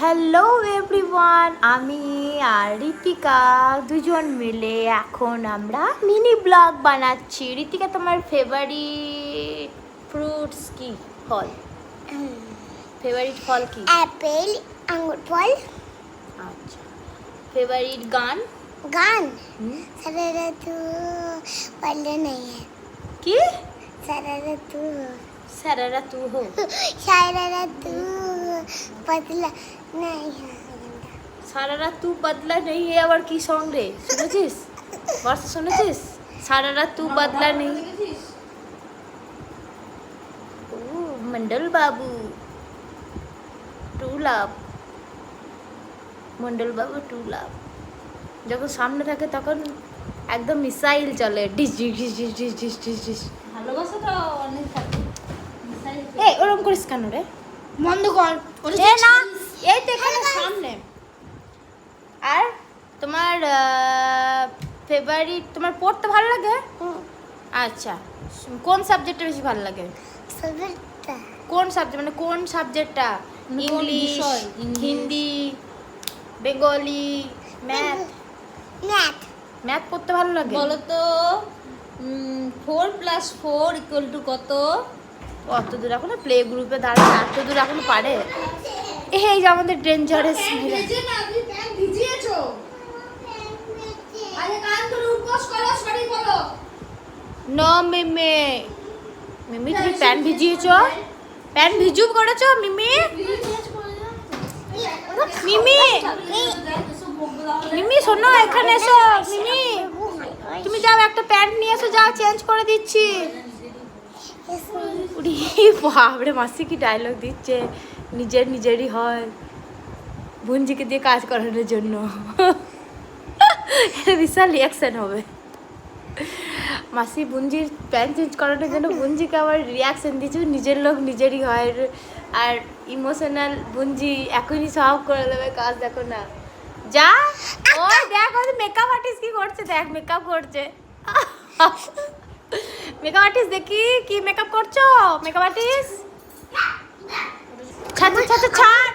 Hello everyone, আমি আর ঋতিকা দুজন মিলে এখন আমরা মিনি ব্লগ বানাচ্ছি। ঋতিকা, তোমার ফেভারিট ফ্রুটস কি? ফল, ফেভারিট ফল কি? অ্যাপেল, আঙ্গুর ফল। আচ্ছা, ফেভারিট গান? गान सररा तू पल्ले नहीं है কি? सररा तू সারারা তু হো। सररा तू पतला नहीं है সারারা তু বদলা নেই, এ আবার কি সং রে? শুনেছিস? বর্ষা শুনেছিস? সারারা তু বদলা নেই। ও মন্ডল বাবু, টু লাভ, মন্ডল বাবু টু লাভ। যখন সামনে থাকে তখন একদম মিসাইল চলে, ডিস ডিস ডিস ডিস ডিস ডিস ডিস ডিস। ভালোবাসা তো অনেক থাকে। এই ওরকম করিস কেন রে? বন্ধ কর। এ না, এই তো এখানে সামনে। আর তোমার ফেভারিট, তোমার পড়তে ভালো লাগে? আচ্ছা, কোন সাবজেক্টটা বেশি ভালো লাগে? सबटा কোন সাবজেক্ট, মানে কোন সাবজেক্টটা? মানে কোন ইংলিশ, বিষয়? Hindi, Bengali, math? Math math পড়তে ভালো লাগে? বলো তো 4+4 = কত? অত দূর এখনো প্লে গ্রুপে দাঁড়ায়, এত দূর এখনো পারে? এই যে আমাদের ডেঞ্জারাস ভিজে না, তুমি প্যান্ট ভিজিয়েছো। আরে কান ধরে উপোস করো, সরি বলো। ন মিমি, মিমি তুমি প্যান্ট ভিজিয়েছ? প্যান্ট ভিজু করেছো মিমি? মিমি, মিমি শোনো, এখানে এসো। মিমি তুমি যাও, একটা প্যান্ট নিয়ে এসো, যাও চেঞ্জ করে দিচ্ছি। উড়ি বাপরে, মাসি কি ডায়লগ দিচ্ছে, নিজেরই হয় ভুঞ্জিকে দিয়ে কাজ করানোর জন্য। বিশাল রিয়াকশন হবে। মাসি বুঞ্জির প্যান্ট চেঞ্জ করানোর জন্য বুঞ্জিকে আবার রিয়াকশন দিচ্ছে, নিজের লোক নিজেরই হয়। আর ইমোশনাল বুঞ্জি এখনই সব করে দেবে কাজ, দেখো না। যা, ওই দেখ মেকআপ আর্টিস্ট কি করছে, দেখ মেকআপ করছে। মেকআপ আর্টিস্ট দেখি কি মেকআপ করছো। মেকআপ আর্টিস্ট ছাড় ছাড় ছাড় ছাড়।